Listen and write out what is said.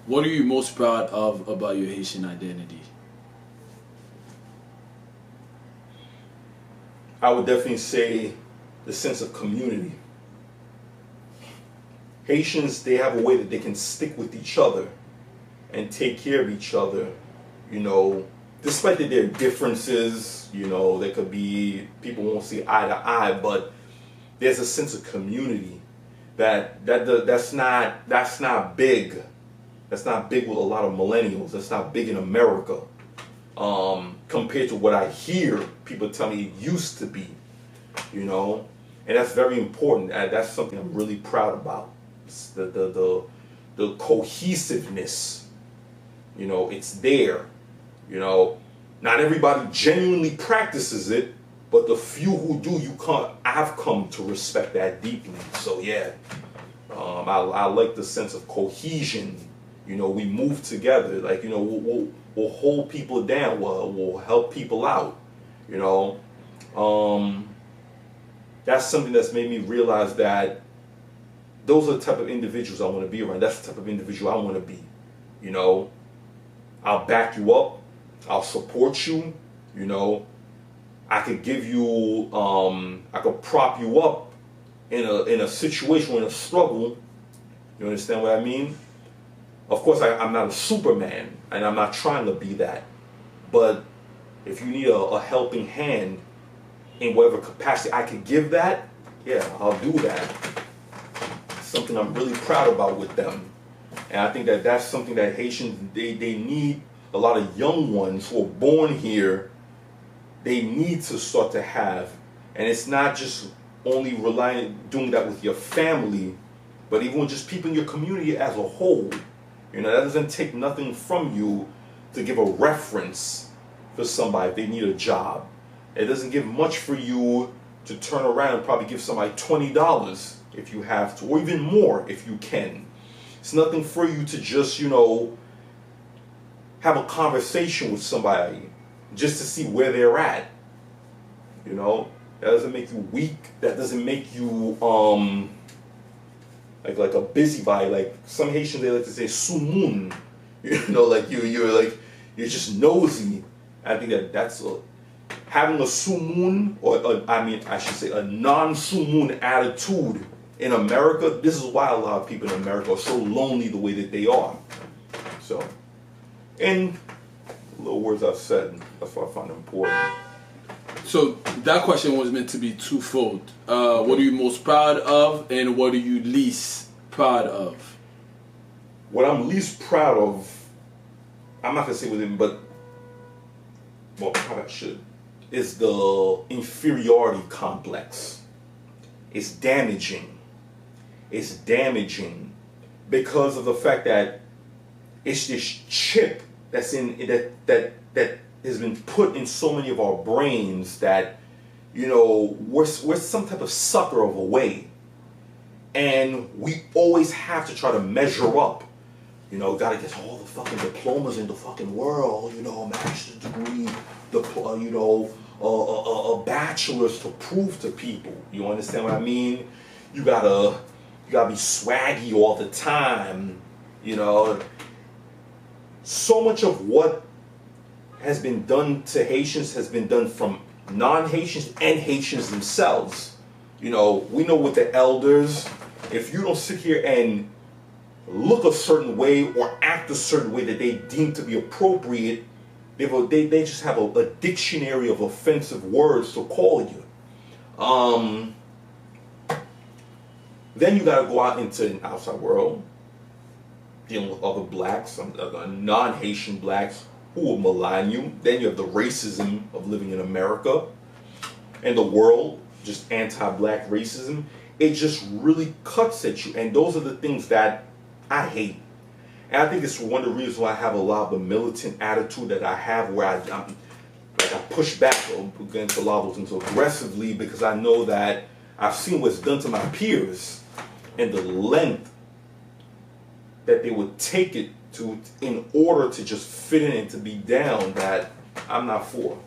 What are you most proud of about your Haitian identity? I would definitely say the sense of community. Haitians, they have a way that they can stick with each other and take care of each other, you know, despite that there are differences, you know, there could be, people won't see eye to eye, but there's a sense of community that's not big. That's not big with a lot of millennials. That's not big in America. Compared to what I hear people tell me it used to be, you know, and that's very important. That's something I'm really proud about. It's the cohesiveness, you know, it's there, you know. Not everybody genuinely practices it, but the few who do, I've come to respect that deeply. So yeah, I like the sense of cohesion. You know, we move together. Like, you know, we'll hold people down. We'll help people out. You know, that's something that's made me realize that those are the type of individuals I want to be around. That's the type of individual I want to be. You know, I'll back you up. I'll support you. You know, I could give you, I could prop you up in a situation, in a struggle. You understand what I mean? Of course, I'm not a Superman, and I'm not trying to be that. But if you need a helping hand in whatever capacity I could give that, yeah, I'll do that. It's something I'm really proud about with them. And I think that that's something that Haitians, they need. A lot of young ones who are born here, they need to start to have. And it's not just only doing that with your family, but even with just people in your community as a whole. You know, that doesn't take nothing from you to give a reference for somebody if they need a job. It doesn't give much for you to turn around and probably give somebody $20 if you have to, or even more if you can. It's nothing for you to just, you know, have a conversation with somebody just to see where they're at. You know, that doesn't make you weak. That doesn't make you like a busybody. Like some Haitians, they like to say "sumun," you know, like you're just nosy. I think that's having a sumun, or I should say a non-sumun attitude in America. This is why a lot of people in America are so lonely the way that they are. So, in little words I've said, that's what I find important. So that question was meant to be twofold. What are you most proud of, and what are you least proud of? What I'm least proud of, I'm not gonna say with him, but well, probably I should, is the inferiority complex. It's damaging. It's damaging because of the fact that it's this chip that's in that has been put in so many of our brains that, you know, we're some type of sucker of a way, and we always have to try to measure up. You know, gotta get all the fucking diplomas in the fucking world. You know, a master's degree, you know, a bachelor's to prove to people. You understand what I mean? You gotta be swaggy all the time. You know, so much of what has been done to Haitians has been done from non-Haitians and Haitians themselves. You know, we know with the elders, if you don't sit here and look a certain way or act a certain way that they deem to be appropriate, they just have a dictionary of offensive words to call you. Then you gotta go out into an outside world, dealing with other blacks, non-Haitian blacks who will malign you. Then you have the racism of living in America and the world, just anti-black racism. It just really cuts at you, and those are the things that I hate. And I think it's one of the reasons why I have a lot of the militant attitude that I have, where I push back against a lot of those things aggressively, because I know that I've seen what's done to my peers and the length that they would take it to in order to just fit in and to be down, that I'm not for.